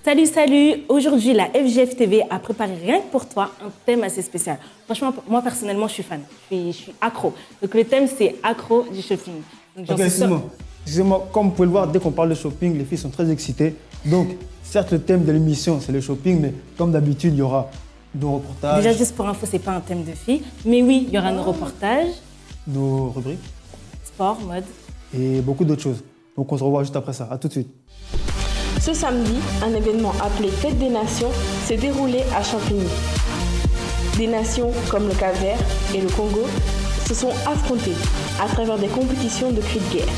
Salut, salut! Aujourd'hui, la FGF TV a préparé rien que pour toi un thème assez spécial. Franchement, moi personnellement, je suis fan. Je suis accro. Donc le thème, c'est accro du shopping. Donc, ok, excusez-moi, comme vous pouvez le voir, dès qu'on parle de shopping, les filles sont très excitées. Donc, certes, le thème de l'émission, c'est le shopping, mais comme d'habitude, il y aura nos reportages. Déjà, juste pour info, c'est pas un thème de filles. Mais oui, il y aura nos reportages. Nos rubriques. Sport, mode. Et beaucoup d'autres choses. Donc, on se revoit juste après ça. À tout de suite. Ce samedi, un événement appelé Fête des Nations s'est déroulé à Champigny. Des nations comme le Cap-Vert et le Congo se sont affrontées à travers des compétitions de cris de guerre.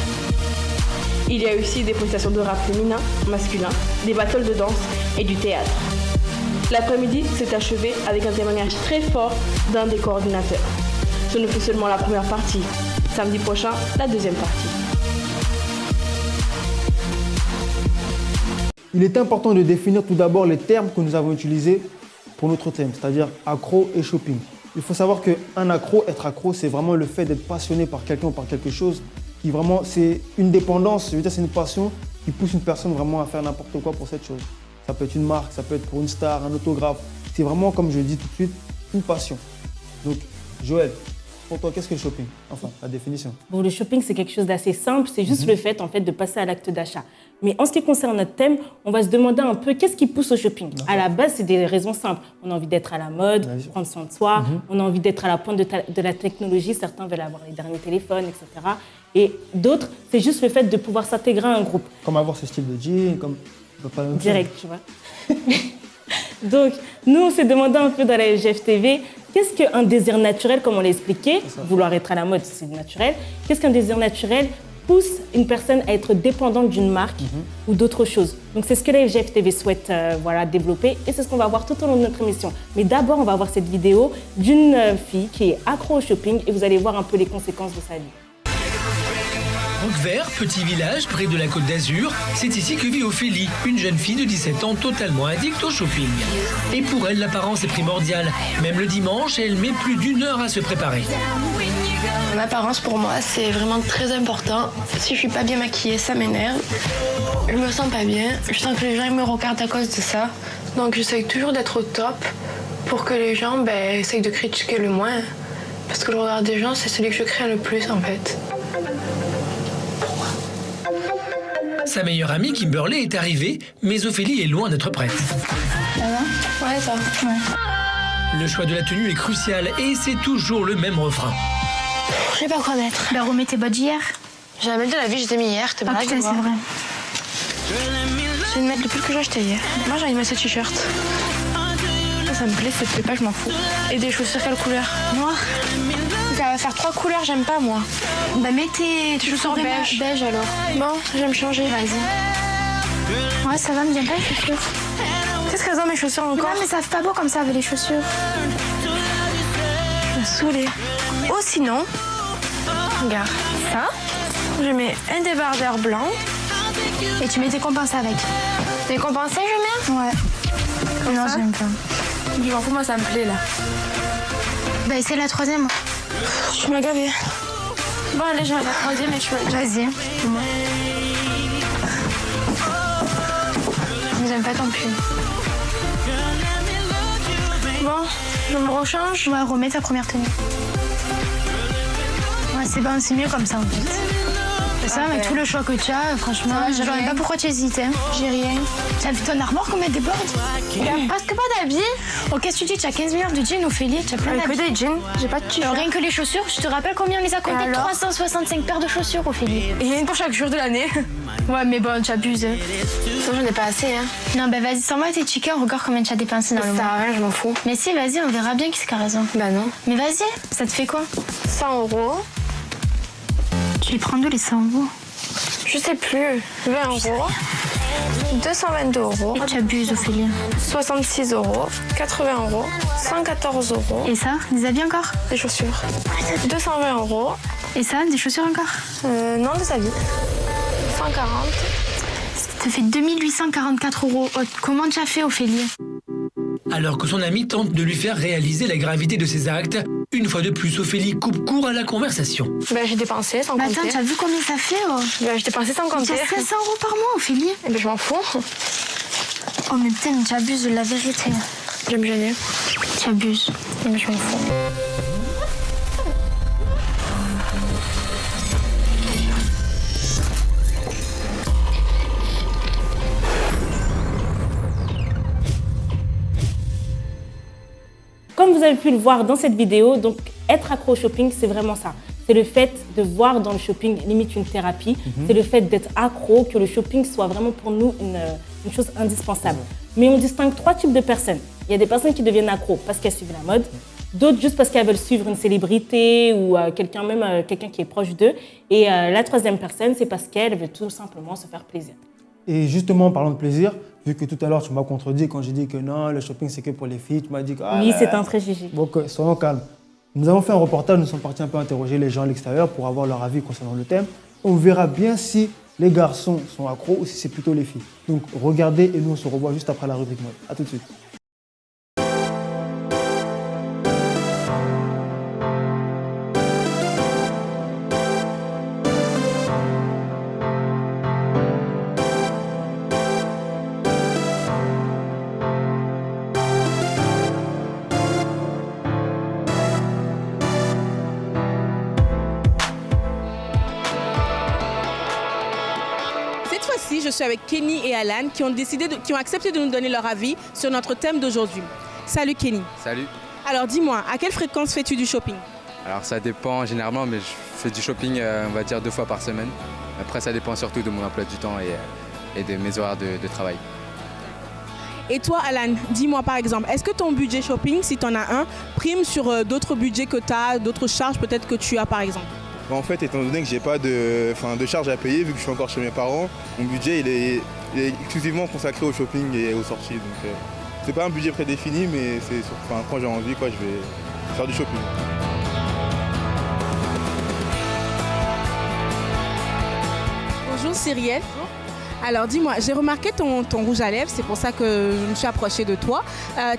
Il y a aussi des prestations de rap féminin, masculin, des battles de danse et du théâtre. L'après-midi s'est achevé avec un témoignage très fort d'un des coordinateurs. Ce ne fut seulement la première partie. Samedi prochain, la deuxième partie. Il est important de définir tout d'abord les termes que nous avons utilisés pour notre thème, c'est-à-dire accro et shopping. Il faut savoir qu'un accro, être accro, c'est vraiment le fait d'être passionné par quelqu'un ou par quelque chose qui vraiment, c'est une dépendance, je veux dire, c'est une passion qui pousse une personne vraiment à faire n'importe quoi pour cette chose. Ça peut être une marque, ça peut être pour une star, un autographe. C'est vraiment, comme je le dis tout de suite, une passion. Donc, Joël, pour toi, qu'est-ce que le shopping? Enfin, la définition. Bon, le shopping, c'est quelque chose d'assez simple. C'est juste le fait, en fait, de passer à l'acte d'achat. Mais en ce qui concerne notre thème, on va se demander un peu qu'est-ce qui pousse au shopping. À la base, c'est des raisons simples. On a envie d'être à la mode, prendre soin de soi. On a envie d'être à la pointe de la technologie. Certains veulent avoir les derniers téléphones, etc. Et d'autres, c'est juste le fait de pouvoir s'intégrer à un groupe. Comme avoir ce style de jean, comme... Direct, tu vois. Donc, nous, on s'est demandé un peu dans la FGF-TV, qu'est-ce qu'un désir naturel, comme on l'a expliqué, vouloir être à la mode, c'est naturel. Qu'est-ce qu'un désir naturel pousse une personne à être dépendante d'une marque ou d'autre chose. Donc, c'est ce que la FGF-TV souhaite développer et c'est ce qu'on va voir tout au long de notre émission. Mais d'abord, on va voir cette vidéo d'une fille qui est accro au shopping et vous allez voir un peu les conséquences de sa vie. Roquevert, petit village près de la Côte d'Azur, c'est ici que vit Ophélie, une jeune fille de 17 ans totalement addicte au shopping. Et pour elle, l'apparence est primordiale. Même le dimanche, elle met plus d'1 heure à se préparer. L'apparence pour moi, c'est vraiment très important. Si je suis pas bien maquillée, ça m'énerve. Je me sens pas bien. Je sens que les gens me regardent à cause de ça. Donc j'essaye toujours d'être au top pour que les gens essayent de critiquer le moins. Parce que le regard des gens, c'est celui que je crains le plus en fait. Sa meilleure amie, Kimberley, est arrivée, mais Ophélie est loin d'être prête. Ça va? Ouais, ça va. Ouais. Le choix de la tenue est crucial et c'est toujours le même refrain. Je sais pas quoi mettre. Bah remets tes bottes d'hier. J'ai jamais de la vie, je t'ai mis hier, t'es malade. Ah putain, c'est vrai. Je vais mettre le pull que j'ai acheté hier. Moi, j'ai envie de mettre ce t-shirt. Ça me plaît, ça te plaît pas, je m'en fous. Et des chaussures, quelle couleur? Noir. Ça va faire 3 couleurs, j'aime pas moi. Bah mets tes chaussures beige. Beige alors. Bon, je vais me changer. Vas-y. Ouais, ça va, me vient pas les chaussures. Qu'est-ce qu'elles ont mes chaussures encore? Non, mais ça fait pas beau comme ça avec les chaussures. Je suis saoulée. Oh, sinon, regarde ça. Je mets un débardeur blanc. Et tu mets tes compensés avec. Des compensés, je mets? Ouais. Comme non, ça? j'aime pas. Je m'en fous, moi, ça me plaît là. Bah, c'est la 3e. Tu m'as gavé. Bon, allez, je vais à la 3e et tu vas. Vas-y. J'aime pas ton pull. Bon, je me rechange. Ouais, remets ta première tenue. Ouais, c'est bon, c'est mieux comme ça en fait. Ça, avec tout le choix que tu as, franchement, je vois pas pourquoi tu hésites. Hein. J'ai rien. Tu as vu ton armoire combien de débordes? Il y a presque pas d'habits. Oh, qu'est-ce que tu dis? Tu as 15 millions de jeans, Ophélie. Tu as plein d'habits. Que des jeans. J'ai pas de t-shirt. Rien que les chaussures, je te rappelle combien on les a comptés? 365 paires de chaussures, Ophélie. Et il y a une pour chaque jour de l'année. Ouais, mais bon, tu abuses. Ça, j'en ai pas assez. Hein. Non, bah vas-y, sans moi tes tickets, on regarde combien tu as dépensé dans le mois. Ça sert à rien, je m'en fous. Mais si, vas-y, on verra bien qui a raison. Bah non. Mais vas-y, ça te fait quoi? 100 €. Tu les prends d'où les 100 €? Je sais plus. 20 €. 222 €. Et tu abuses, Ophélie. 66 €. 80 €. 114 €. Et ça, des habits encore? Des chaussures. 220 €. Et ça, des chaussures encore? Non, des habits. 140. Ça te fait 2844 €. Oh, comment tu as fait, Ophélie? Alors que son ami tente de lui faire réaliser la gravité de ses actes, une fois de plus, Ophélie coupe court à la conversation. J'ai dépensé sans Mais compter. attends, tu as vu combien ça fait J'ai dépensé sans Tu compter. as 500 € par mois, Ophélie. Je m'en fous. Oh, mais putain, tu abuses de la vérité. Je vais me gêner. Tu abuses. Mais je m'en fous. Comme vous avez pu le voir dans cette vidéo, donc être accro au shopping, c'est vraiment ça. C'est le fait de voir dans le shopping limite une thérapie. C'est le fait d'être accro, que le shopping soit vraiment pour nous une chose indispensable. Mais on distingue 3 types de personnes. Il y a des personnes qui deviennent accros parce qu'elles suivent la mode. D'autres juste parce qu'elles veulent suivre une célébrité ou quelqu'un qui est proche d'eux. Et la 3e personne, c'est parce qu'elle veut tout simplement se faire plaisir. Et justement, en parlant de plaisir, vu que tout à l'heure, tu m'as contredit quand j'ai dit que non, le shopping, c'est que pour les filles, tu m'as dit que... Oui, c'est un très Gigi. Donc, soyons calmes. Nous avons fait un reportage, nous sommes partis un peu interroger les gens à l'extérieur pour avoir leur avis concernant le thème. On verra bien si les garçons sont accros ou si c'est plutôt les filles. Donc, regardez et nous, on se revoit juste après la rubrique mode. A tout de suite. Cette fois-ci, je suis avec Kenny et Alan qui ont accepté de nous donner leur avis sur notre thème d'aujourd'hui. Salut Kenny. Salut. Alors dis-moi, à quelle fréquence fais-tu du shopping? Alors ça dépend généralement, mais je fais du shopping on va dire 2 fois par semaine. Après ça dépend surtout de mon emploi du temps et de mes horaires de travail. Et toi Alan, dis-moi par exemple, est-ce que ton budget shopping, si tu en as un, prime sur d'autres budgets que tu as, d'autres charges peut-être que tu as par exemple? En fait, étant donné que j'ai pas de charges à payer, vu que je suis encore chez mes parents, mon budget il est exclusivement consacré au shopping et aux sorties. Donc c'est pas un budget prédéfini, mais quand j'ai envie, je vais faire du shopping. Bonjour Cyrielle. Alors dis-moi, j'ai remarqué ton rouge à lèvres, c'est pour ça que je me suis approchée de toi.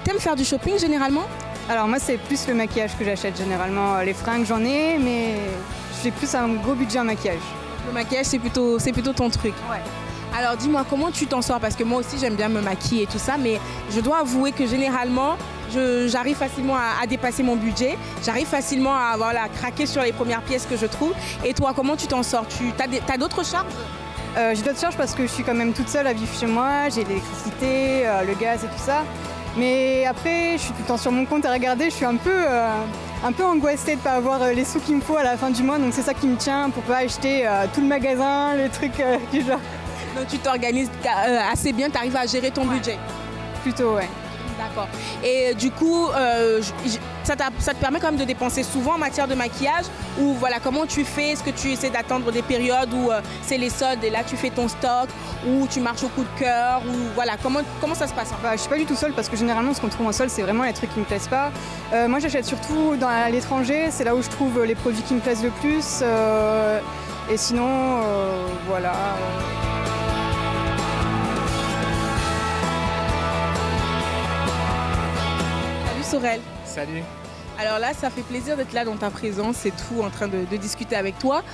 T'aimes faire du shopping généralement? Alors moi c'est plus le maquillage que j'achète généralement. Les fringues j'en ai, mais j'ai plus un gros budget en maquillage. Le maquillage c'est plutôt ton truc. Ouais. Alors dis-moi comment tu t'en sors, parce que moi aussi j'aime bien me maquiller et tout ça, mais je dois avouer que généralement j'arrive facilement à dépasser mon budget, j'arrive facilement à craquer sur les premières pièces que je trouve. Et toi comment tu t'en sors? T'as d'autres charges? J'ai d'autres charges parce que je suis quand même toute seule à vivre chez moi, j'ai l'électricité, le gaz et tout ça. Mais après, je suis tout le temps sur mon compte à regarder, je suis un peu angoissée de ne pas avoir les sous qu'il me faut à la fin du mois. Donc c'est ça qui me tient pour ne pas acheter tout le magasin, les trucs du genre. Donc tu t'organises assez bien, tu arrives à gérer ton budget? Plutôt, ouais. D'accord. Et du coup, ça te permet quand même de dépenser souvent en matière de maquillage, ou comment tu fais? Est-ce que tu essaies d'attendre des périodes où c'est les soldes et là tu fais ton stock, ou tu marches au coup de cœur, ou comment ça se passe? Je suis pas du tout seule parce que généralement ce qu'on trouve en solde c'est vraiment les trucs qui me plaisent pas. Moi j'achète surtout à l'étranger, c'est là où je trouve les produits qui me plaisent le plus. Et sinon, voilà. Sorel. Salut. Alors là, ça fait plaisir d'être là dans ta présence et tout, en train de discuter avec toi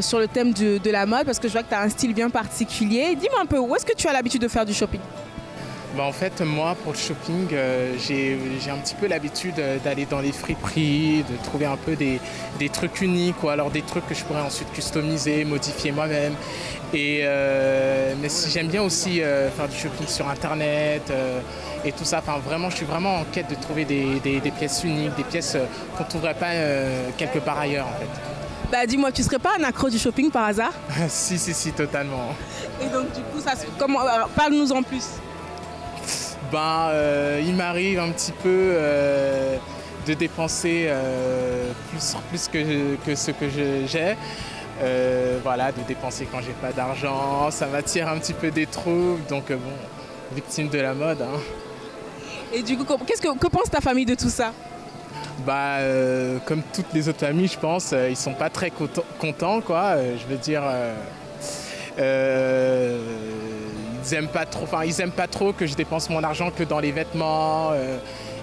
sur le thème de la mode, parce que je vois que tu as un style bien particulier. Dis-moi un peu, où est-ce que tu as l'habitude de faire du shopping? En fait, moi, pour le shopping, j'ai un petit peu l'habitude d'aller dans les friperies, de trouver un peu des trucs uniques, ou alors des trucs que je pourrais ensuite customiser, modifier moi-même. Mais j'aime bien aussi faire du shopping sur Internet et tout ça. Vraiment, je suis vraiment en quête de trouver des pièces uniques, des pièces qu'on ne trouverait pas quelque part ailleurs, en fait. Dis-moi, tu serais pas un accro du shopping par hasard? Si, totalement. Et donc, du coup, parle-nous en plus. Il m'arrive un petit peu de dépenser plus que ce que j'ai. De dépenser quand j'ai pas d'argent, ça m'attire un petit peu des troubles, donc victime de la mode. Hein. Et du coup, que pense ta famille de tout ça? Comme toutes les autres familles, je pense, ils sont pas très contents, quoi. Je veux dire, ils ils aiment pas trop que je dépense mon argent que dans les vêtements.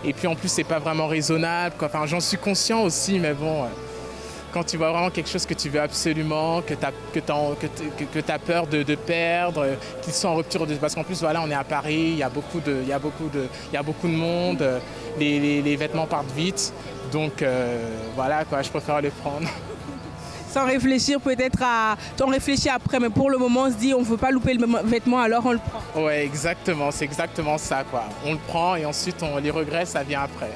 Et puis en plus, c'est pas vraiment raisonnable, quoi. Enfin, j'en suis conscient aussi, mais bon, quand tu vois vraiment quelque chose que tu veux absolument, que tu as peur de perdre, qu'ils sont en rupture parce qu'en plus, voilà, on est à Paris, il y a beaucoup de monde, les vêtements partent vite, donc voilà, quoi, je préfère les prendre. Sans réfléchir peut-être on réfléchit après, mais pour le moment on se dit on ne veut pas louper le vêtement, alors on le prend. Ouais, exactement, c'est exactement ça, quoi. On le prend et ensuite les regrets, ça vient après.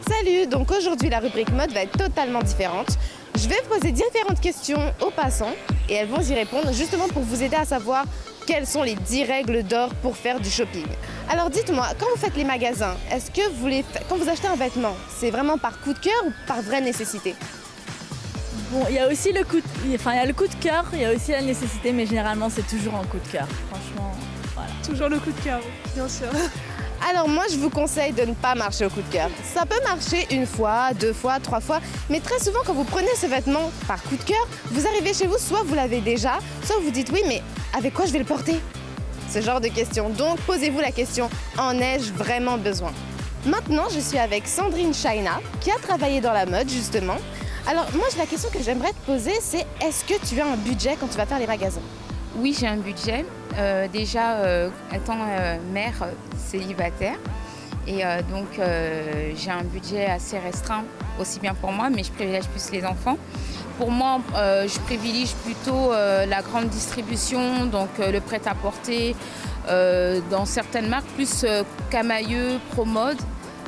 Salut, donc aujourd'hui la rubrique mode va être totalement différente. Je vais poser différentes questions aux passants et elles vont y répondre justement pour vous aider à savoir quelles sont les 10 règles d'or pour faire du shopping. Alors dites-moi, quand vous faites les magasins, est-ce que quand vous achetez un vêtement, c'est vraiment par coup de cœur ou par vraie nécessité? Bon, il y a aussi le coup de cœur, il y a aussi la nécessité, mais généralement c'est toujours un coup de cœur. Franchement, voilà. Toujours le coup de cœur, bien sûr. Alors moi je vous conseille de ne pas marcher au coup de cœur. Ça peut marcher une fois, 2 fois, 3 fois, mais très souvent quand vous prenez ce vêtement par coup de cœur, vous arrivez chez vous, soit vous l'avez déjà, soit vous dites oui mais avec quoi je vais le porter? Ce genre de questions. Donc posez-vous la question, en ai-je vraiment besoin? Maintenant je suis avec Sandrine Shaina qui a travaillé dans la mode justement. Alors moi la question que j'aimerais te poser c'est est-ce que tu as un budget quand tu vas faire les magasins? Oui, j'ai un budget. Déjà, étant mère célibataire, et donc j'ai un budget assez restreint, aussi bien pour moi, mais je privilège plus les enfants. Pour moi, je privilégie plutôt la grande distribution, donc le prêt-à-porter, dans certaines marques, plus Camailleux, Promode,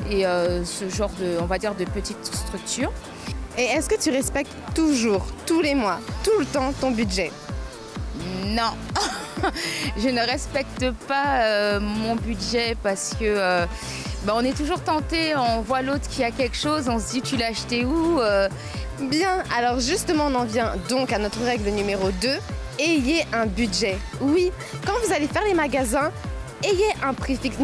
et ce genre on va dire, de petites structures. Et est-ce que tu respectes toujours, tous les mois, tout le temps ton budget? Non, je ne respecte pas mon budget parce que on est toujours tenté, on voit l'autre qui a quelque chose, on se dit tu l'as acheté où Bien, alors justement on en vient donc à notre règle numéro 2, ayez un budget. Oui, quand vous allez faire les magasins, ayez un prix fixe.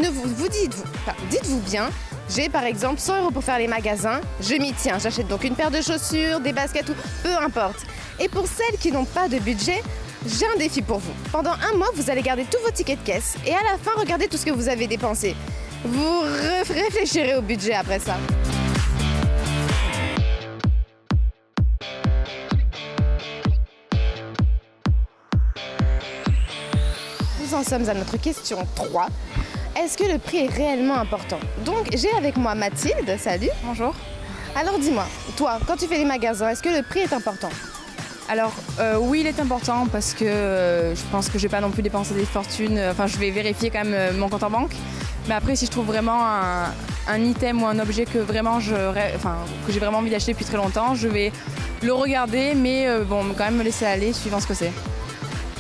Dites-vous bien, j'ai par exemple 100 € pour faire les magasins, je m'y tiens, j'achète donc une paire de chaussures, des baskets ou peu importe. Et pour celles qui n'ont pas de budget, j'ai un défi pour vous. Pendant un mois, vous allez garder tous vos tickets de caisse et à la fin, regardez tout ce que vous avez dépensé. Vous réfléchirez au budget après ça. Nous en sommes à notre question 3. Est-ce que le prix est réellement important? Donc, j'ai avec moi Mathilde. Salut. Bonjour. Alors dis-moi, toi, quand tu fais les magasins, est-ce que le prix est important? Alors oui, il est important parce que je pense que je vais pas non plus dépenser des fortunes. Enfin, je vais vérifier quand même mon compte en banque. Mais après, si je trouve vraiment un item ou un objet que vraiment que j'ai vraiment envie d'acheter depuis très longtemps, je vais le regarder, mais quand même me laisser aller suivant ce que c'est.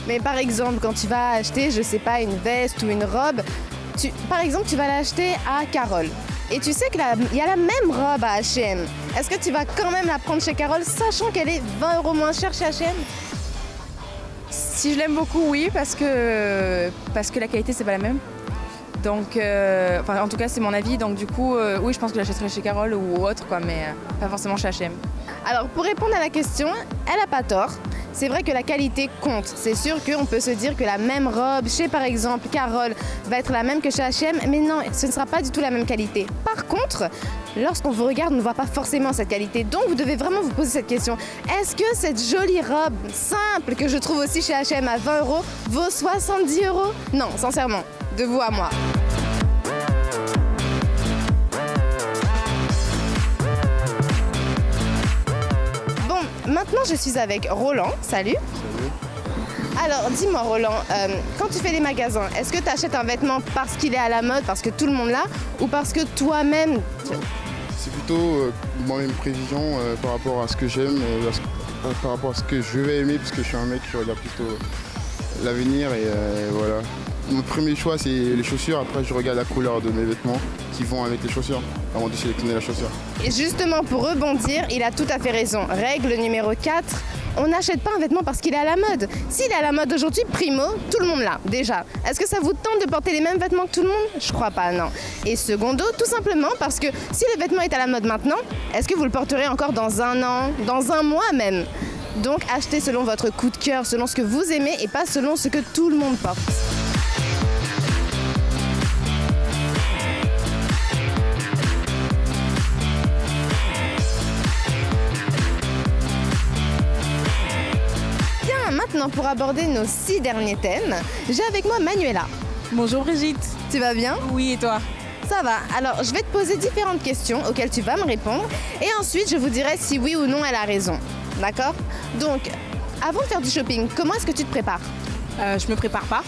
Mais par exemple, quand tu vas acheter, je sais pas, une veste ou une robe, par exemple, tu vas l'acheter à Carole. Et tu sais qu'il y a la même robe à H&M. Est-ce que tu vas quand même la prendre chez Carole, sachant qu'elle est 20 € moins chère chez H&M? Si je l'aime beaucoup, oui, parce que la qualité, c'est pas la même. Donc, en tout cas, c'est mon avis. Donc du coup, oui, je pense que j'achèterai chez Carole ou autre, quoi, mais pas forcément chez H&M. Alors, pour répondre à la question, elle n'a pas tort. C'est vrai que la qualité compte. C'est sûr qu'on peut se dire que la même robe chez, par exemple, Carole va être la même que chez H&M, mais non, ce ne sera pas du tout la même qualité. Par contre, lorsqu'on vous regarde, on ne voit pas forcément cette qualité. Donc, vous devez vraiment vous poser cette question. Est-ce que cette jolie robe simple que je trouve aussi chez H&M à 20 € vaut 70 €? Non, sincèrement, de vous à moi. Maintenant, je suis avec Roland. Salut. Salut. Alors, dis-moi, Roland, quand tu fais les magasins, est-ce que tu achètes un vêtement parce qu'il est à la mode, parce que tout le monde l'a, ou parce que toi-même... C'est plutôt moi-même prévision par rapport à ce que j'aime, par rapport à ce que je vais aimer, parce que je suis un mec qui regarde plutôt l'avenir et voilà. Mon premier choix, c'est les chaussures. Après, je regarde la couleur de mes vêtements qui vont avec les chaussures avant de sélectionner la chaussure. Et justement, pour rebondir, il a tout à fait raison. Règle numéro 4, on n'achète pas un vêtement parce qu'il est à la mode. S'il est à la mode aujourd'hui, primo, tout le monde l'a, déjà. Est-ce que ça vous tente de porter les mêmes vêtements que tout le monde? Je crois pas, non. Et secondo, tout simplement parce que si le vêtement est à la mode maintenant, est-ce que vous le porterez encore dans un an, dans un mois même? Donc, achetez selon votre coup de cœur, selon ce que vous aimez et pas selon ce que tout le monde porte. Maintenant, pour aborder nos 6 derniers thèmes, j'ai avec moi Manuela. Bonjour Brigitte. Tu vas bien? Oui, et toi? Ça va. Alors, je vais te poser différentes questions auxquelles tu vas me répondre et ensuite, je vous dirai si oui ou non elle a raison. D'accord? Donc, avant de faire du shopping, comment est-ce que tu te prépares? Je me prépare pas.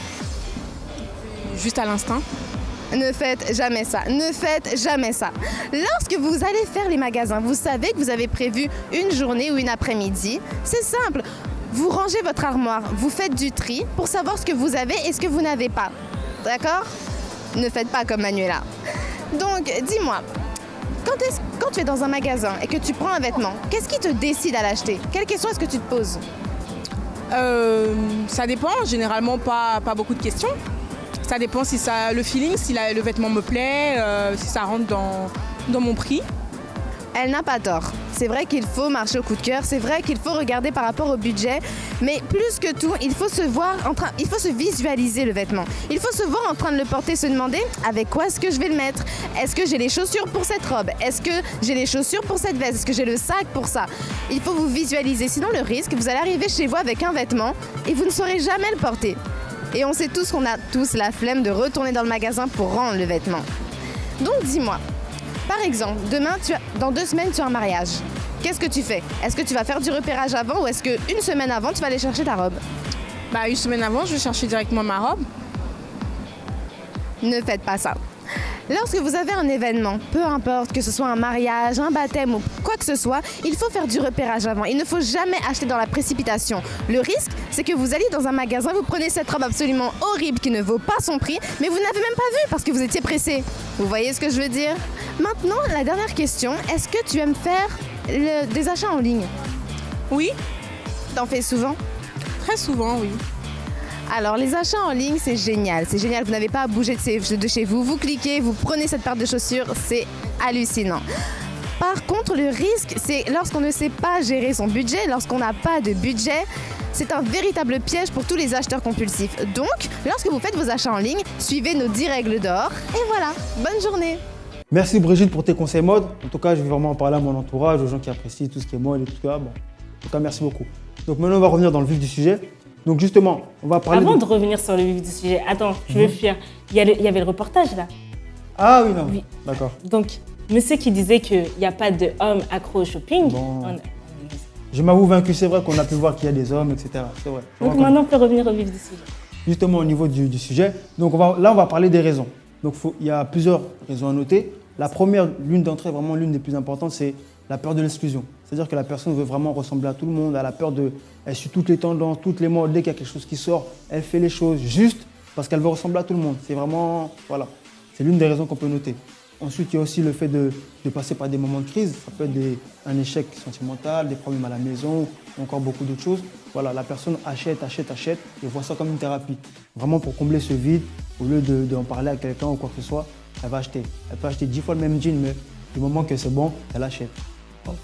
Juste à l'instinct. Ne faites jamais ça, ne faites jamais ça. Lorsque vous allez faire les magasins, vous savez que vous avez prévu une journée ou une après-midi. C'est simple. Vous rangez votre armoire, vous faites du tri pour savoir ce que vous avez et ce que vous n'avez pas. D'accord? Ne faites pas comme Manuela. Donc, dis-moi, quand tu es dans un magasin et que tu prends un vêtement, qu'est-ce qui te décide à l'acheter? Quelle question est-ce que tu te poses? Ça dépend, généralement pas beaucoup de questions. Ça dépend si ça le feeling, si le vêtement me plaît, si ça rentre dans mon prix. Elle n'a pas tort. C'est vrai qu'il faut marcher au coup de cœur, c'est vrai qu'il faut regarder par rapport au budget, mais plus que tout, il faut se visualiser le vêtement. Il faut se voir en train de le porter, se demander avec quoi est-ce que je vais le mettre? Est-ce que j'ai les chaussures pour cette robe? Est-ce que j'ai les chaussures pour cette veste? Est-ce que j'ai le sac pour ça? Il faut vous visualiser, sinon le risque, vous allez arriver chez vous avec un vêtement et vous ne saurez jamais le porter. Et on sait tous qu'on a tous la flemme de retourner dans le magasin pour rendre le vêtement. Donc dis-moi, par exemple, dans 2 semaines, tu as un mariage. Qu'est-ce que tu fais? Est-ce que tu vas faire du repérage avant ou est-ce qu'une semaine avant, tu vas aller chercher ta robe? Une semaine avant, je vais chercher directement ma robe. Ne faites pas ça. Lorsque vous avez un événement, peu importe que ce soit un mariage, un baptême ou quoi que ce soit, il faut faire du repérage avant. Il ne faut jamais acheter dans la précipitation. Le risque, c'est que vous allez dans un magasin, vous prenez cette robe absolument horrible qui ne vaut pas son prix, mais vous n'avez même pas vu parce que vous étiez pressé. Vous voyez ce que je veux dire? Maintenant, la dernière question, est-ce que tu aimes faire des achats en ligne? Oui. T'en fais souvent? Très souvent, oui. Alors, les achats en ligne, c'est génial. C'est génial, vous n'avez pas à bouger de chez vous. Vous cliquez, vous prenez cette paire de chaussures, c'est hallucinant. Par contre, le risque, c'est lorsqu'on ne sait pas gérer son budget, lorsqu'on n'a pas de budget, c'est un véritable piège pour tous les acheteurs compulsifs. Donc, lorsque vous faites vos achats en ligne, suivez nos 10 règles d'or. Et voilà, bonne journée. Merci Brigitte pour tes conseils mode. En tout cas, je vais vraiment en parler à mon entourage, aux gens qui apprécient tout ce qui est mode et tout ça. Bon, en tout cas, merci beaucoup. Donc maintenant, on va revenir dans le vif du sujet. Donc justement, on va parler... Avant de revenir sur le vif du sujet, attends, je veux fuir. Il y avait le reportage là. Ah oui, non. Oui. D'accord. Donc, monsieur qui disait qu'il n'y a pas d'hommes accro au shopping. Bon. Je m'avoue vaincu, c'est vrai qu'on a pu voir qu'il y a des hommes, etc. C'est vrai. Donc maintenant, on peut revenir au vif du sujet. Justement, au niveau du sujet, donc là, on va parler des raisons. Donc il y a plusieurs raisons à noter. La première, l'une d'entre elles, vraiment l'une des plus importantes, c'est la peur de l'exclusion. C'est-à-dire que la personne veut vraiment ressembler à tout le monde, elle a peur elle suit toutes les tendances, toutes les modes, dès qu'il y a quelque chose qui sort, elle fait les choses juste parce qu'elle veut ressembler à tout le monde. C'est vraiment, voilà, c'est l'une des raisons qu'on peut noter. Ensuite, il y a aussi le fait de passer par des moments de crise. Ça peut être un échec sentimental, des problèmes à la maison, ou encore beaucoup d'autres choses. Voilà, la personne achète et voit ça comme une thérapie. Vraiment pour combler ce vide, au lieu d'en parler à quelqu'un ou quoi que ce soit, elle va acheter. Elle peut acheter 10 fois le même jean, mais du moment que c'est bon, elle achète.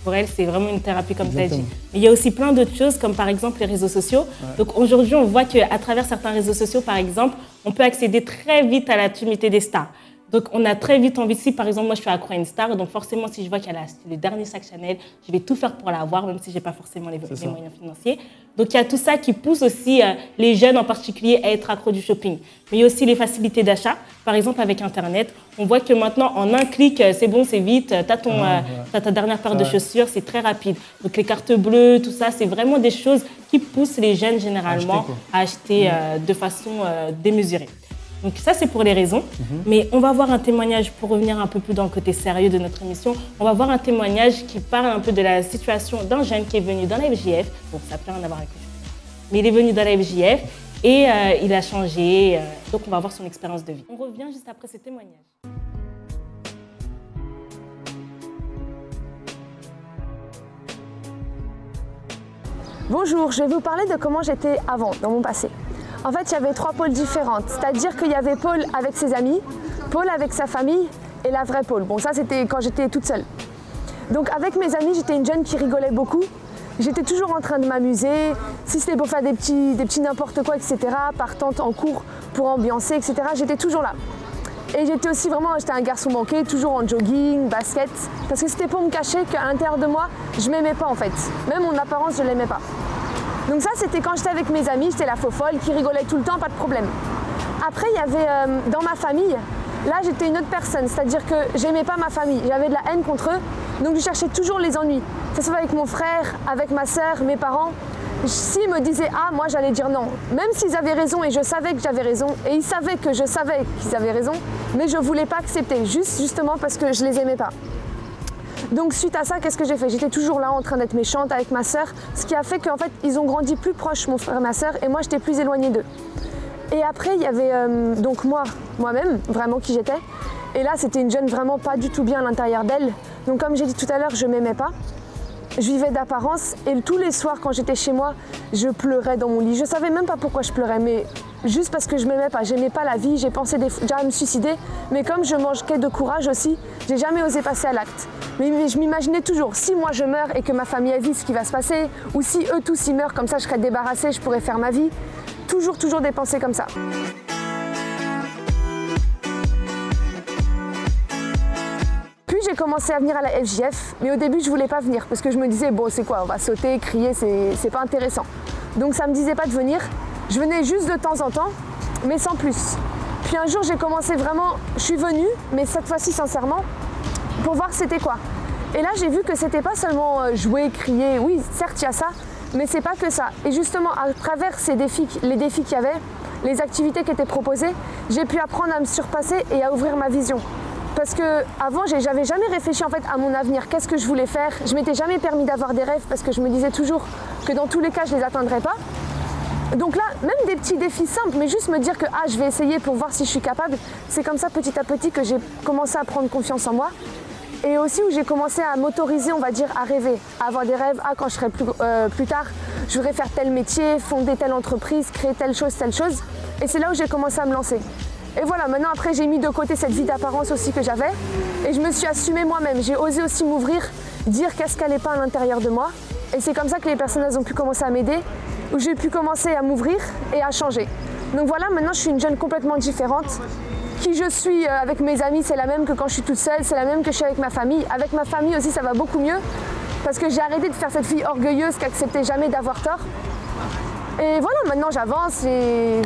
Pour elle, c'est vraiment une thérapie comme tu as dit. Mais il y a aussi plein d'autres choses, comme par exemple les réseaux sociaux. Ouais. Donc aujourd'hui, on voit qu'à travers certains réseaux sociaux, par exemple, on peut accéder très vite à l'intimité des stars. Donc, on a très vite envie, si par exemple, moi je suis accro à une star, donc forcément, si je vois qu'elle a le dernier sac Chanel, je vais tout faire pour l'avoir, même si je n'ai pas forcément les moyens financiers. Donc, il y a tout ça qui pousse aussi les jeunes en particulier à être accros du shopping. Mais il y a aussi les facilités d'achat. Par exemple, avec Internet, on voit que maintenant, en un clic, c'est bon, c'est vite, tu as ta dernière paire de chaussures, c'est très rapide. Donc, les cartes bleues, tout ça, c'est vraiment des choses qui poussent les jeunes généralement à acheter de façon démesurée. Donc ça, c'est pour les raisons. Mais on va voir un témoignage, pour revenir un peu plus dans le côté sérieux de notre émission, on va voir un témoignage qui parle un peu de la situation d'un jeune qui est venu dans la FJF. Bon, ça n'a plus rien à voir avec lui. Mais il est venu dans la FJF et il a changé. Donc on va voir son expérience de vie. On revient juste après ce témoignage. Bonjour, je vais vous parler de comment j'étais avant, dans mon passé. En fait, il y avait 3 pôles différentes, c'est-à-dire qu'il y avait Paul avec ses amis, Paul avec sa famille et la vraie Paul. Bon, ça, c'était quand j'étais toute seule. Donc, avec mes amis, j'étais une jeune qui rigolait beaucoup. J'étais toujours en train de m'amuser, si c'était pour faire des petits n'importe quoi, etc., partante en cours pour ambiancer, etc., j'étais toujours là. Et j'étais un garçon manqué, toujours en jogging, basket, parce que c'était pour me cacher qu'à l'intérieur de moi, je m'aimais pas en fait. Même mon apparence, je l'aimais pas. Donc ça, c'était quand j'étais avec mes amis, j'étais la faux folle qui rigolait tout le temps, pas de problème. Après, il y avait dans ma famille, là j'étais une autre personne, c'est-à-dire que j'aimais pas ma famille, j'avais de la haine contre eux, donc je cherchais toujours les ennuis. Que ce soit avec mon frère, avec ma sœur, mes parents. S'ils me disaient ah, moi j'allais dire non. Même s'ils avaient raison et je savais que j'avais raison, et ils savaient que je savais qu'ils avaient raison, mais je voulais pas accepter, justement parce que je les aimais pas. Donc suite à ça, qu'est-ce que j'ai fait? J'étais toujours là en train d'être méchante avec ma sœur, ce qui a fait qu'en fait ils ont grandi plus proches, mon frère et ma sœur, et moi j'étais plus éloignée d'eux. Et après il y avait donc moi-même, vraiment qui j'étais. Et là c'était une jeune vraiment pas du tout bien à l'intérieur d'elle. Donc comme j'ai dit tout à l'heure, je m'aimais pas. Je vivais d'apparence et tous les soirs quand j'étais chez moi, je pleurais dans mon lit. Je savais même pas pourquoi je pleurais, mais juste parce que je m'aimais pas. J'aimais pas la vie, j'ai pensé déjà à me suicider. Mais comme je manquais de courage aussi, j'ai jamais osé passer à l'acte. Mais je m'imaginais toujours, si moi je meurs et que ma famille a vu ce qui va se passer, ou si eux tous ils meurent, comme ça je serais débarrassée, je pourrais faire ma vie. Toujours des pensées comme ça. Puis j'ai commencé à venir à la FJF, mais au début je voulais pas venir parce que je me disais bon c'est quoi, on va sauter, crier, c'est pas intéressant. Donc ça me disait pas de venir. Je venais juste de temps en temps, mais sans plus. Puis un jour j'ai commencé vraiment, je suis venue, mais cette fois-ci sincèrement, pour voir c'était quoi. Et là j'ai vu que c'était pas seulement jouer, crier, oui certes il y a ça, mais c'est pas que ça. Et justement à travers les défis qu'il y avait, les activités qui étaient proposées, j'ai pu apprendre à me surpasser et à ouvrir ma vision. Parce que avant, j'avais jamais réfléchi en fait à mon avenir, qu'est-ce que je voulais faire. Je m'étais jamais permis d'avoir des rêves parce que je me disais toujours que dans tous les cas, je les atteindrais pas. Donc là, même des petits défis simples, mais juste me dire que je vais essayer pour voir si je suis capable, c'est comme ça petit à petit que j'ai commencé à prendre confiance en moi. Et aussi où j'ai commencé à m'autoriser, on va dire, à rêver, à avoir des rêves. Quand je serai plus tard, je voudrais faire tel métier, fonder telle entreprise, créer telle chose. Et c'est là où j'ai commencé à me lancer. Et voilà, maintenant après j'ai mis de côté cette vie d'apparence aussi que j'avais et je me suis assumée moi-même. J'ai osé aussi m'ouvrir, dire qu'est-ce qu'elle n'est pas à l'intérieur de moi. Et c'est comme ça que les personnes elles ont pu commencer à m'aider, où j'ai pu commencer à m'ouvrir et à changer. Donc voilà, maintenant je suis une jeune complètement différente. Qui je suis avec mes amis, c'est la même que quand je suis toute seule, c'est la même que je suis avec ma famille. Avec ma famille aussi ça va beaucoup mieux parce que j'ai arrêté de faire cette fille orgueilleuse qui n'acceptait jamais d'avoir tort. Et voilà, maintenant j'avance et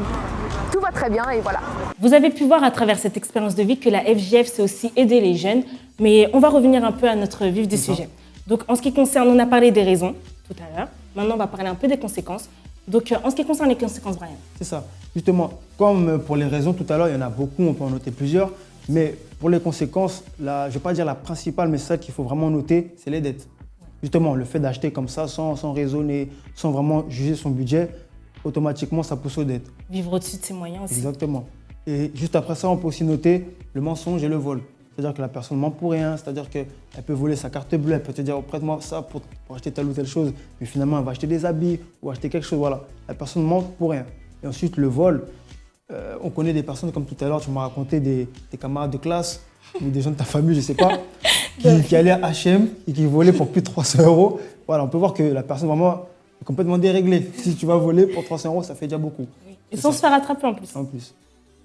tout va très bien et voilà. Vous avez pu voir à travers cette expérience de vie que la FJF, c'est aussi aider les jeunes, mais on va revenir un peu à notre vif du sujet. Donc en ce qui concerne, on a parlé des raisons tout à l'heure, maintenant on va parler un peu des conséquences. Donc en ce qui concerne les conséquences, Brian. C'est ça, justement, comme pour les raisons tout à l'heure, il y en a beaucoup, on peut en noter plusieurs, mais pour les conséquences, je ne vais pas dire la principale, mais celle qu'il faut vraiment noter, c'est les dettes. Justement, le fait d'acheter comme ça, sans raisonner, sans vraiment juger son budget, automatiquement ça pousse aux dettes. Vivre au-dessus de ses moyens aussi. Exactement. Et juste après ça, on peut aussi noter le mensonge et le vol. C'est-à-dire que la personne ment pour rien, c'est-à-dire qu'elle peut voler sa carte bleue, elle peut te dire oh, prête-moi ça pour acheter telle ou telle chose, mais finalement elle va acheter des habits ou acheter quelque chose, voilà. La personne ment pour rien. Et ensuite le vol, on connaît des personnes comme tout à l'heure, tu m'as raconté des camarades de classe ou des gens de ta famille, je ne sais pas, qui allaient à H&M et qui volaient pour plus de 300 €. Voilà, on peut voir que la personne vraiment est complètement déréglée. Si tu vas voler pour 300 €, ça fait déjà beaucoup. Oui. Et sans se faire attraper en plus. En plus.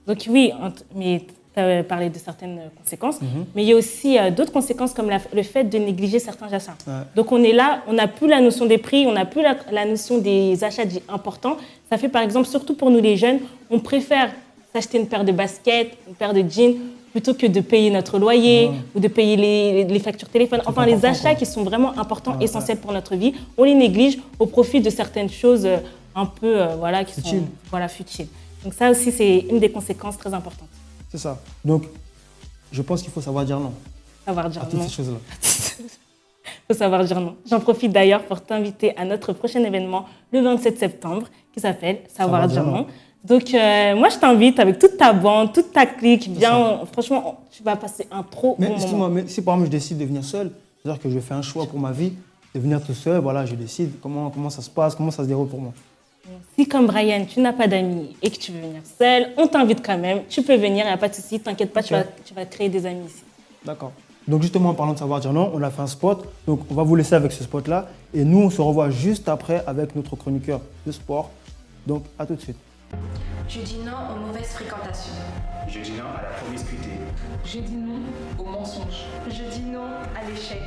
Donc oui, mais tu as parlé de certaines conséquences, mais il y a aussi d'autres conséquences comme le fait de négliger certains achats. Ouais. Donc on est là, on n'a plus la notion des prix, on n'a plus la notion des achats dits importants. Ça fait par exemple, surtout pour nous les jeunes, on préfère s'acheter une paire de baskets, une paire de jeans, plutôt que de payer notre loyer ou de payer les factures téléphone. Enfin, les achats qui sont vraiment importants, essentiels pour notre vie, on les néglige au profit de certaines choses un peu qui sont futiles. Donc ça aussi, c'est une des conséquences très importantes. C'est ça. Donc, je pense qu'il faut savoir dire non. Savoir dire à toutes ces choses-là. Il faut savoir dire non. J'en profite d'ailleurs pour t'inviter à notre prochain événement le 27 septembre qui s'appelle Savoir dire non. Donc, moi, je t'invite avec toute ta bande, toute ta clique. Viens, franchement, tu vas passer un trop bon moment. Excuse-moi, mais si par exemple, je décide de venir seul, c'est-à-dire que je fais un choix pour ma vie, de venir tout seul, voilà, je décide comment ça se passe, comment ça se déroule pour moi. Si, comme Brian, tu n'as pas d'amis et que tu veux venir seul, on t'invite quand même. Tu peux venir, il n'y a pas de souci. T'inquiète pas, tu vas créer des amis ici. D'accord. Donc, justement, en parlant de savoir dire non, on a fait un spot. Donc, on va vous laisser avec ce spot-là. Et nous, on se revoit juste après avec notre chroniqueur de sport. Donc, à tout de suite. Je dis non aux mauvaises fréquentations. Je dis non à la promiscuité. Je dis non aux mensonges. Je dis non à l'échec.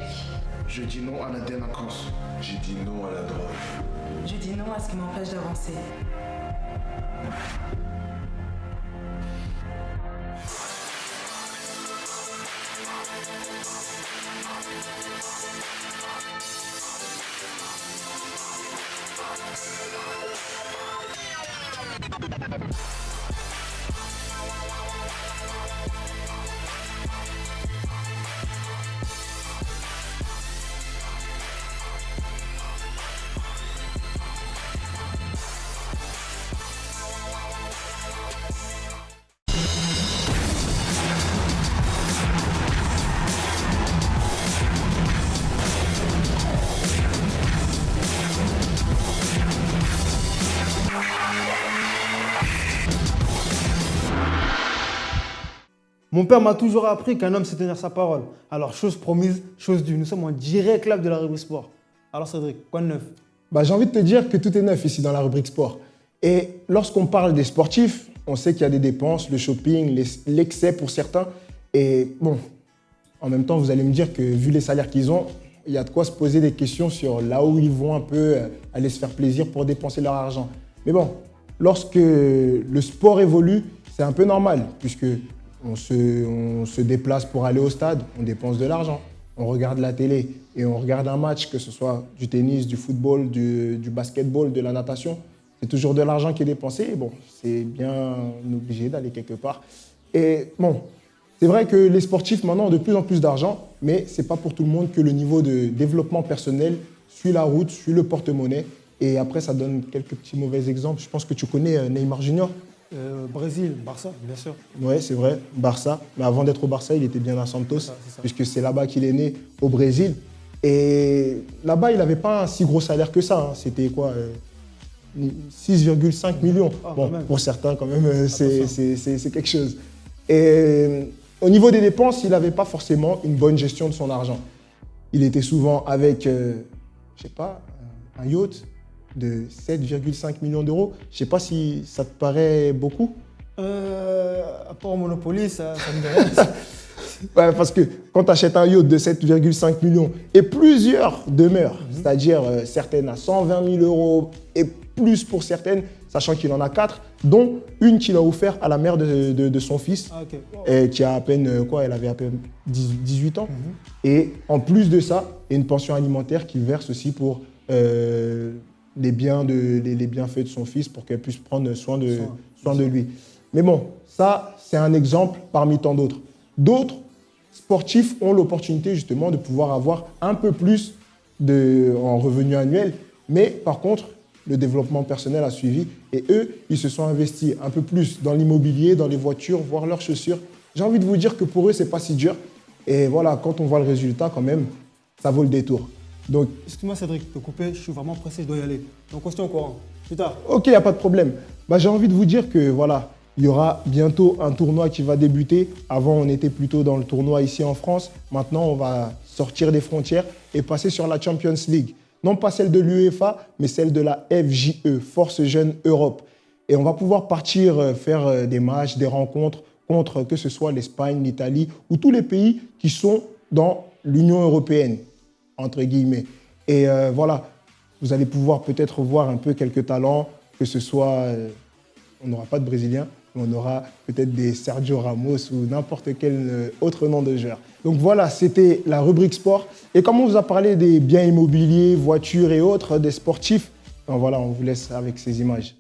Je dis non à la délinquance. Je dis non à la drogue. Je dis non à ce qui m'empêche d'avancer. Mon père m'a toujours appris qu'un homme sait tenir sa parole. Alors, chose promise, chose due. Nous sommes en direct live de la rubrique sport. Alors, Cédric, quoi de neuf ? J'ai envie de te dire que tout est neuf ici dans la rubrique sport. Et lorsqu'on parle des sportifs, on sait qu'il y a des dépenses, le shopping, l'excès pour certains. Et bon, en même temps, vous allez me dire que vu les salaires qu'ils ont, il y a de quoi se poser des questions sur là où ils vont un peu aller se faire plaisir pour dépenser leur argent. Mais bon, lorsque le sport évolue, c'est un peu normal puisque on se déplace pour aller au stade, on dépense de l'argent, on regarde la télé et on regarde un match, que ce soit du tennis, du football, du basketball, de la natation. C'est toujours de l'argent qui est dépensé. Et bon, c'est bien obligé d'aller quelque part. Et bon, c'est vrai que les sportifs maintenant ont de plus en plus d'argent, mais ce n'est pas pour tout le monde que le niveau de développement personnel suit la route, suit le porte-monnaie. Et après, ça donne quelques petits mauvais exemples. Je pense que tu connais Neymar Junior. Brésil, Barça, bien sûr. Oui, c'est vrai, Barça. Mais avant d'être au Barça, il était bien à Santos, c'est ça. Puisque c'est là-bas qu'il est né, au Brésil. Et là-bas, il n'avait pas un si gros salaire que ça. C'était quoi 6,5 millions. Bon, pour certains, quand même, c'est quelque chose. Et au niveau des dépenses, il n'avait pas forcément une bonne gestion de son argent. Il était souvent avec, je sais pas, un yacht de 7,5 millions d'euros. Je ne sais pas si ça te paraît beaucoup. À part au Monopoly, ça me dit rien. Ouais, parce que quand tu achètes un yacht de 7,5 millions et plusieurs demeures, c'est-à-dire certaines à 120 000 euros et plus pour certaines, sachant qu'il en a 4, dont une qu'il a offert à la mère de son fils, et qui a à peine, elle avait à peine 18 ans. Et en plus de ça, il y a une pension alimentaire qu'il verse aussi pour les bienfaits de son fils pour qu'elle puisse prendre soin de lui. Mais bon, ça, c'est un exemple parmi tant d'autres. D'autres sportifs ont l'opportunité justement de pouvoir avoir un peu plus en revenu annuel, mais par contre, le développement personnel a suivi et eux, ils se sont investis un peu plus dans l'immobilier, dans les voitures, voire leurs chaussures. J'ai envie de vous dire que pour eux, c'est pas si dur. Et voilà, quand on voit le résultat, quand même, ça vaut le détour. Donc, excuse-moi Cédric de te couper, je suis vraiment pressé, je dois y aller. Donc on se tient au courant. Plus tard. Ok, il n'y a pas de problème. J'ai envie de vous dire que voilà, il y aura bientôt un tournoi qui va débuter. Avant, on était plutôt dans le tournoi ici en France. Maintenant, on va sortir des frontières et passer sur la Champions League. Non pas celle de l'UEFA, mais celle de la FJE, Force Jeune Europe. Et on va pouvoir partir faire des matchs, des rencontres contre que ce soit l'Espagne, l'Italie ou tous les pays qui sont dans l'Union européenne, entre guillemets. Et voilà, vous allez pouvoir peut-être voir un peu quelques talents, que ce soit, on n'aura pas de Brésiliens, mais on aura peut-être des Sergio Ramos ou n'importe quel autre nom de joueur. Donc voilà, c'était la rubrique sport. Et comme on vous a parlé des biens immobiliers, voitures et autres, des sportifs, ben voilà, on vous laisse avec ces images.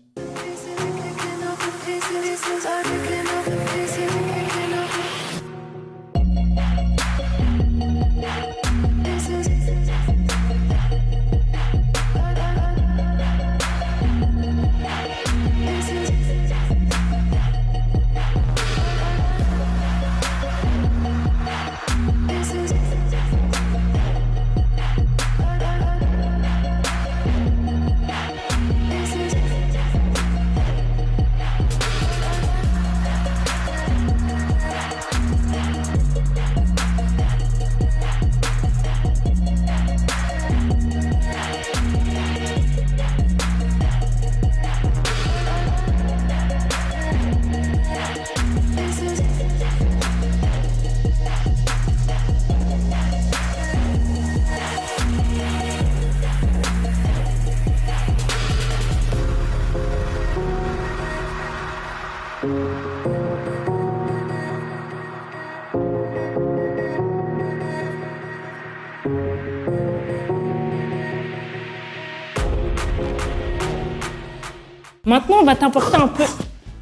Maintenant, on va t'apporter un peu...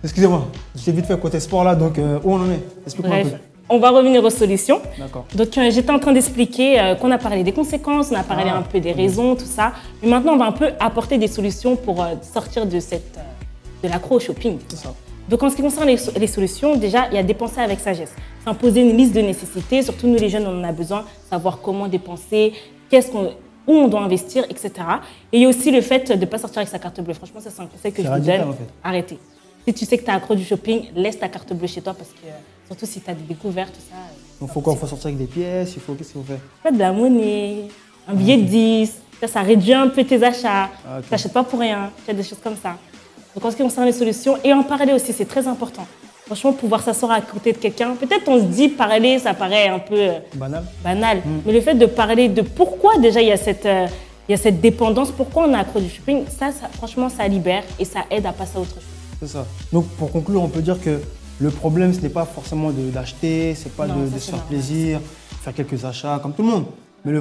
Excusez-moi, j'ai vite fait côté sport là, donc où on en est? Explique-moi un peu. Bref, on va revenir aux solutions. D'accord. Donc j'étais en train d'expliquer qu'on a parlé des conséquences, on a parlé un peu des raisons, tout ça. Mais maintenant, on va un peu apporter des solutions pour sortir de l'accro au shopping. C'est ça. Donc en ce qui concerne les solutions, déjà, il y a dépenser avec sagesse. S'imposer une liste de nécessités, surtout nous les jeunes, on en a besoin, savoir comment dépenser, où on doit investir, etc. Et il y a aussi le fait de ne pas sortir avec sa carte bleue. Franchement, ça c'est un conseil que je vous donne. En fait. Arrêtez. Si tu sais que tu as accro du shopping, laisse ta carte bleue chez toi parce que surtout si tu as des découvertes, tout ça. Donc faut quoi? Il faut sortir avec des pièces, qu'est-ce qu'il faut faire? Pas de la monnaie, un billet de 10, ça réduit un peu tes achats. Ah, okay. Tu n'achètes pas pour rien, tu as des choses comme ça. Donc en ce qui concerne les solutions, et en parler aussi, c'est très important. Franchement, pouvoir s'asseoir à côté de quelqu'un, peut-être on se dit parler, ça paraît un peu banal. Mais le fait de parler de pourquoi déjà il y a cette dépendance, pourquoi on a accro du shopping, ça, franchement, ça libère et ça aide à passer à autre chose. C'est ça. Donc pour conclure, on peut dire que le problème, ce n'est pas forcément d'acheter, c'est pas de se faire plaisir, faire quelques achats comme tout le monde. Mais le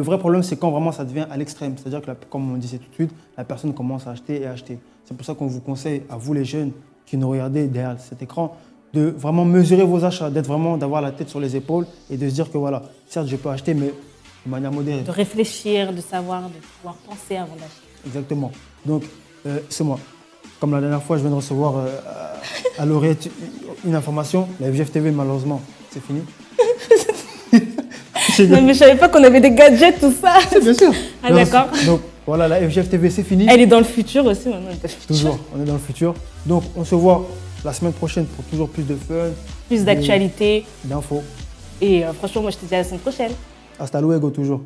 vrai problème, c'est quand vraiment ça devient à l'extrême. C'est-à-dire que, comme on disait tout de suite, la personne commence à acheter et acheter. C'est pour ça qu'on vous conseille, à vous les jeunes qui nous regardez derrière cet écran, de vraiment mesurer vos achats, d'avoir la tête sur les épaules et de se dire que voilà, certes, je peux acheter, mais de manière modérée. De réfléchir, de savoir, de pouvoir penser avant d'acheter. Exactement. Donc, c'est moi. Comme la dernière fois, je viens de recevoir à l'oreillette une information. La FGF TV, malheureusement, c'est fini. Non, mais je savais pas qu'on avait des gadgets, tout ça. Bien sûr. Ah, d'accord. Donc, voilà, la FGF TV, c'est fini. Elle est dans le futur aussi, maintenant. Toujours, on est dans le futur. Donc, on se voit la semaine prochaine pour toujours plus de fun. Plus d'actualité. D'infos. Et franchement, moi, je te dis à la semaine prochaine. Hasta luego, toujours.